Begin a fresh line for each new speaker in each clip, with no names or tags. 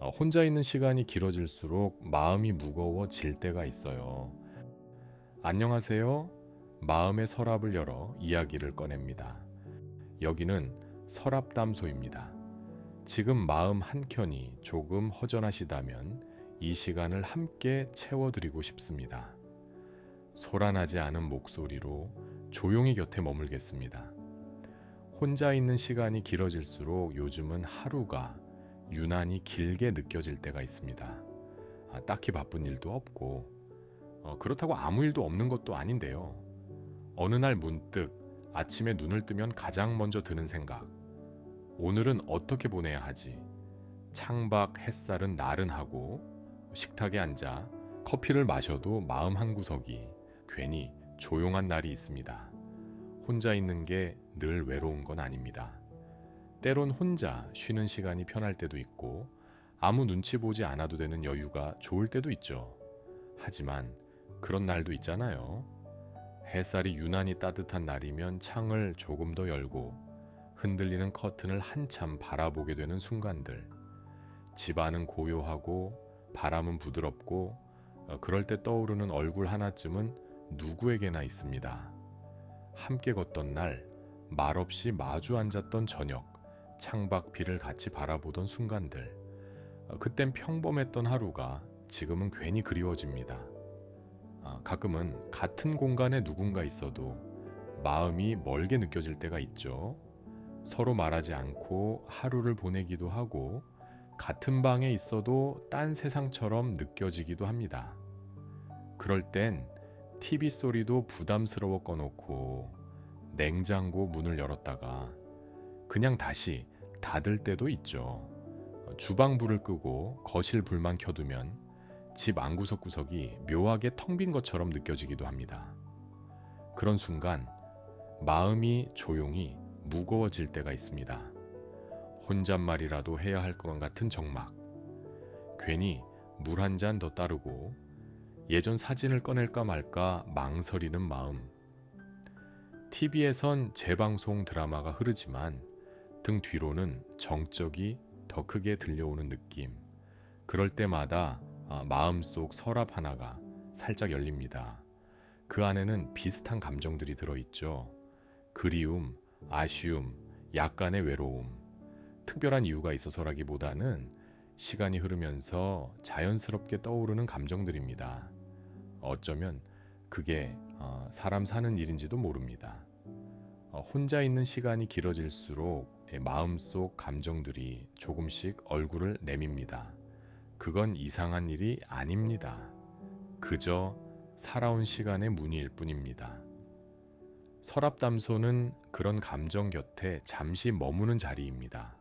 혼자 있는 시간이 길어질수록 마음이 무거워질 때가 있어요. 안녕하세요. 마음의 서랍을 열어 이야기를 꺼냅니다. 여기는 서랍담소입니다. 지금 마음 한켠이 조금 허전하시다면 이 시간을 함께 채워드리고 싶습니다. 소란하지 않은 목소리로 조용히 곁에 머물겠습니다. 혼자 있는 시간이 길어질수록 요즘은 하루가 유난히 길게 느껴질 때가 있습니다. 딱히 바쁜 일도 없고, 그렇다고 아무 일도 없는 것도 아닌데요. 어느 날 문득 아침에 눈을 뜨면 가장 먼저 드는 생각. 오늘은 어떻게 보내야 하지? 창밖 햇살은 나른하고 식탁에 앉아 커피를 마셔도 마음 한구석이 괜히 조용한 날이 있습니다. 혼자 있는 게 늘 외로운 건 아닙니다. 때론 혼자 쉬는 시간이 편할 때도 있고 아무 눈치 보지 않아도 되는 여유가 좋을 때도 있죠. 하지만 그런 날도 있잖아요. 햇살이 유난히 따뜻한 날이면 창을 조금 더 열고 흔들리는 커튼을 한참 바라보게 되는 순간들. 집 안은 고요하고 바람은 부드럽고 그럴 때 떠오르는 얼굴 하나쯤은 누구에게나 있습니다. 함께 걷던 날, 말없이 마주 앉았던 저녁, 창밖 비를 같이 바라보던 순간들. 그땐 평범했던 하루가 지금은 괜히 그리워집니다. 가끔은 같은 공간에 누군가 있어도 마음이 멀게 느껴질 때가 있죠. 서로 말하지 않고 하루를 보내기도 하고 같은 방에 있어도 딴 세상처럼 느껴지기도 합니다. 그럴 땐 TV 소리도 부담스러워 꺼놓고 냉장고 문을 열었다가 그냥 다시 닫을 때도 있죠. 주방 불을 끄고 거실 불만 켜두면 집 안구석구석이 묘하게 텅 빈 것처럼 느껴지기도 합니다. 그런 순간 마음이 조용히 무거워질 때가 있습니다. 혼잣말이라도 해야 할 것 같은 적막. 괜히 물 한 잔 더 따르고 예전 사진을 꺼낼까 말까 망설이는 마음. TV에선 재방송 드라마가 흐르지만 등 뒤로는 정적이 더 크게 들려오는 느낌. 그럴 때마다 마음속 서랍 하나가 살짝 열립니다. 그 안에는 비슷한 감정들이 들어있죠. 그리움, 아쉬움, 약간의 외로움. 특별한 이유가 있어서라기보다는 시간이 흐르면서 자연스럽게 떠오르는 감정들입니다. 어쩌면 그게 사람 사는 일인지도 모릅니다. 혼자 있는 시간이 길어질수록 마음속 감정들이 조금씩 얼굴을 내밉니다. 그건 이상한 일이 아닙니다. 그저 살아온 시간의 무늬일 뿐입니다. 서랍담소는 그런 감정 곁에 잠시 머무는 자리입니다.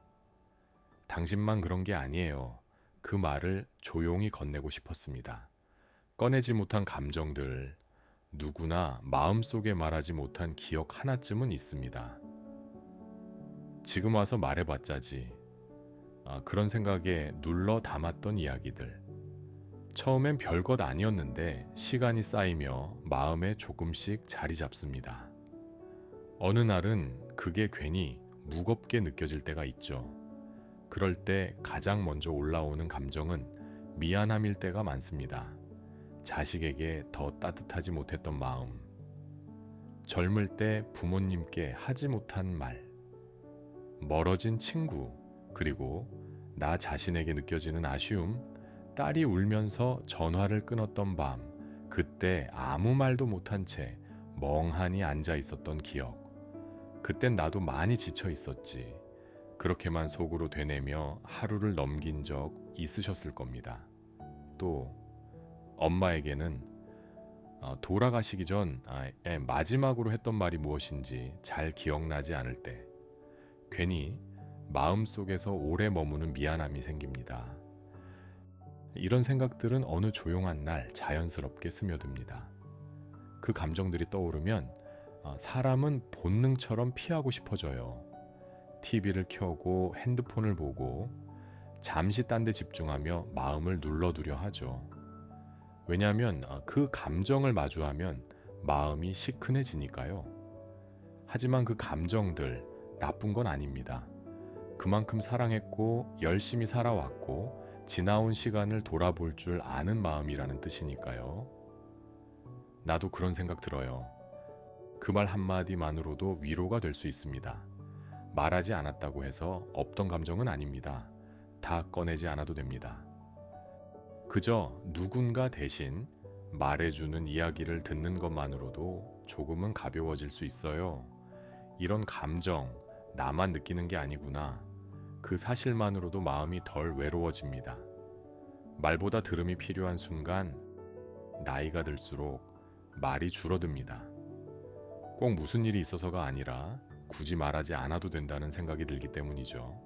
당신만 그런 게 아니에요. 그 말을 조용히 건네고 싶었습니다. 꺼내지 못한 감정들, 누구나 마음속에 말하지 못한 기억 하나쯤은 있습니다. 지금 와서 말해봤자지. 그런 생각에 눌러 담았던 이야기들. 처음엔 별것 아니었는데 시간이 쌓이며 마음에 조금씩 자리 잡습니다. 어느 날은 그게 괜히 무겁게 느껴질 때가 있죠. 그럴 때 가장 먼저 올라오는 감정은 미안함일 때가 많습니다. 자식에게 더 따뜻하지 못했던 마음, 젊을 때 부모님께 하지 못한 말, 멀어진 친구, 그리고 나 자신에게 느껴지는 아쉬움, 딸이 울면서 전화를 끊었던 밤, 그때 아무 말도 못한 채 멍하니 앉아 있었던 기억. 그땐 나도 많이 지쳐 있었지. 그렇게만 속으로 되뇌며 하루를 넘긴 적 있으셨을 겁니다. 또 엄마에게는 돌아가시기 전 마지막으로 했던 말이 무엇인지 잘 기억나지 않을 때 괜히 마음속에서 오래 머무는 미안함이 생깁니다. 이런 생각들은 어느 조용한 날 자연스럽게 스며듭니다. 그 감정들이 떠오르면 사람은 본능처럼 피하고 싶어져요. TV를 켜고 핸드폰을 보고 잠시 딴 데 집중하며 마음을 눌러두려 하죠. 왜냐하면 그 감정을 마주하면 마음이 시큰해지니까요. 하지만 그 감정들 나쁜 건 아닙니다. 그만큼 사랑했고 열심히 살아왔고 지나온 시간을 돌아볼 줄 아는 마음이라는 뜻이니까요. 나도 그런 생각 들어요. 그 말 한마디만으로도 위로가 될 수 있습니다. 말하지 않았다고 해서 없던 감정은 아닙니다. 다 꺼내지 않아도 됩니다. 그저 누군가 대신 말해주는 이야기를 듣는 것만으로도 조금은 가벼워질 수 있어요. 이런 감정, 나만 느끼는 게 아니구나. 그 사실만으로도 마음이 덜 외로워집니다. 말보다 들음이 필요한 순간, 나이가 들수록 말이 줄어듭니다. 꼭 무슨 일이 있어서가 아니라 굳이 말하지 않아도 된다는 생각이 들기 때문이죠.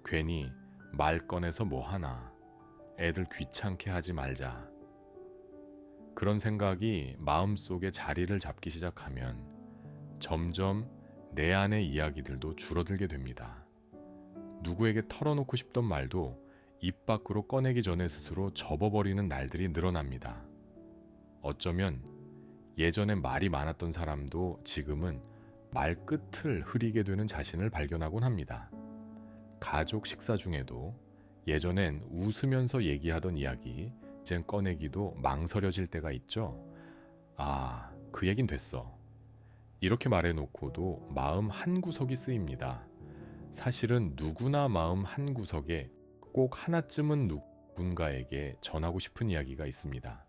괜히 말 꺼내서 뭐 하나, 애들 귀찮게 하지 말자. 그런 생각이 마음속에 자리를 잡기 시작하면 점점 내 안의 이야기들도 줄어들게 됩니다. 누구에게 털어놓고 싶던 말도 입 밖으로 꺼내기 전에 스스로 접어버리는 날들이 늘어납니다. 어쩌면 예전에 말이 많았던 사람도 지금은 말끝을 흐리게 되는 자신을 발견하곤 합니다. 가족 식사 중에도 예전엔 웃으면서 얘기하던 이야기 이젠 꺼내기도 망설여질 때가 있죠. 아, 그 얘긴 됐어. 이렇게 말해놓고도 마음 한구석이 쓰입니다. 사실은 누구나 마음 한구석에 꼭 하나쯤은 누군가에게 전하고 싶은 이야기가 있습니다.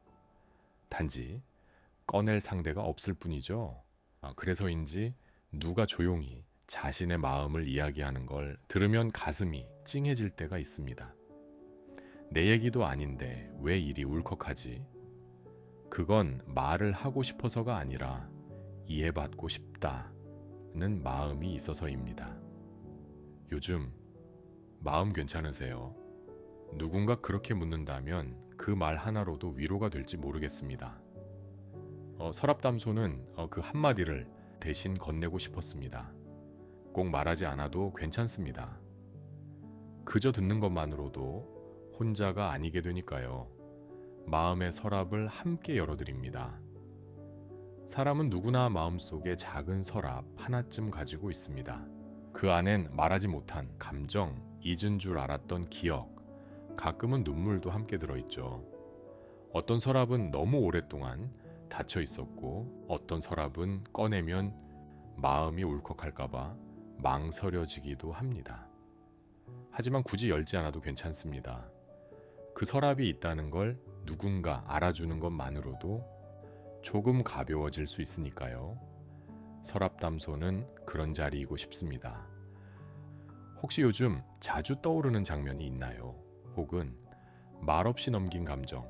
단지 꺼낼 상대가 없을 뿐이죠. 그래서인지 누가 조용히 자신의 마음을 이야기하는 걸 들으면 가슴이 찡해질 때가 있습니다. 내 얘기도 아닌데 왜 이리 울컥하지? 그건 말을 하고 싶어서가 아니라 이해받고 싶다는 마음이 있어서입니다. 요즘 마음 괜찮으세요? 누군가 그렇게 묻는다면 그 말 하나로도 위로가 될지 모르겠습니다. 서랍담소는 그 한마디를 대신 건네고 싶었습니다. 꼭 말하지 않아도 괜찮습니다. 그저 듣는 것만으로도 혼자가 아니게 되니까요. 마음의 서랍을 함께 열어드립니다. 사람은 누구나 마음속에 작은 서랍 하나쯤 가지고 있습니다. 그 안엔 말하지 못한 감정, 잊은 줄 알았던 기억, 가끔은 눈물도 함께 들어있죠. 어떤 서랍은 너무 오랫동안 닫혀 있었고 어떤 서랍은 꺼내면 마음이 울컥할까봐 망설여지기도 합니다. 하지만 굳이 열지 않아도 괜찮습니다. 그 서랍이 있다는 걸 누군가 알아주는 것만으로도 조금 가벼워질 수 있으니까요. 서랍담소는 그런 자리이고 싶습니다. 혹시 요즘 자주 떠오르는 장면이 있나요? 혹은 말없이 넘긴 감정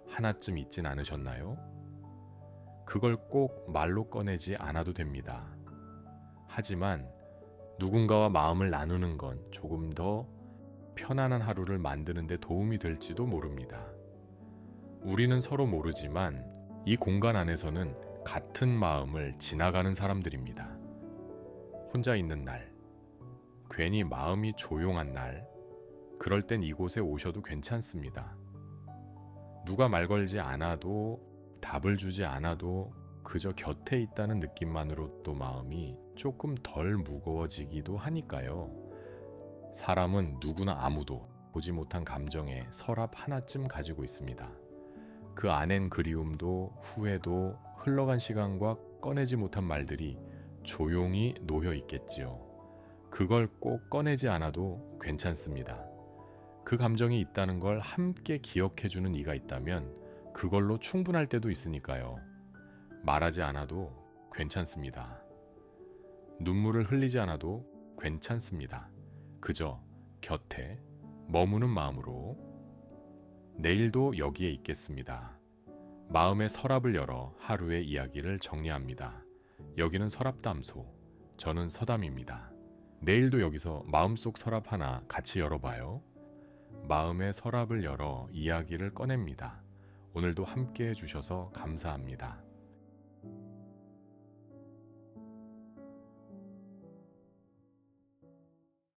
하나쯤 있진 않으셨나요? 그걸 꼭 말로 꺼내지 않아도 됩니다. 하지만 누군가와 마음을 나누는 건 조금 더 편안한 하루를 만드는 데 도움이 될지도 모릅니다. 우리는 서로 모르지만 이 공간 안에서는 같은 마음을 지나가는 사람들입니다. 혼자 있는 날, 괜히 마음이 조용한 날, 그럴 땐 이곳에 오셔도 괜찮습니다. 누가 말 걸지 않아도 답을 주지 않아도 그저 곁에 있다는 느낌만으로도 마음이 조금 덜 무거워지기도 하니까요. 사람은 누구나 아무도 보지 못한 감정의 서랍 하나쯤 가지고 있습니다. 그 안엔 그리움도 후회도 흘러간 시간과 꺼내지 못한 말들이 조용히 놓여 있겠지요. 그걸 꼭 꺼내지 않아도 괜찮습니다. 그 감정이 있다는 걸 함께 기억해주는 이가 있다면 그걸로 충분할 때도 있으니까요. 말하지 않아도 괜찮습니다. 눈물을 흘리지 않아도 괜찮습니다. 그저 곁에 머무는 마음으로 내일도 여기에 있겠습니다. 마음의 서랍을 열어 하루의 이야기를 정리합니다. 여기는 서랍담소, 저는 서담입니다. 내일도 여기서 마음속 서랍 하나 같이 열어봐요. 마음의 서랍을 열어 이야기를 꺼냅니다. 오늘도 함께 해주셔서 감사합니다.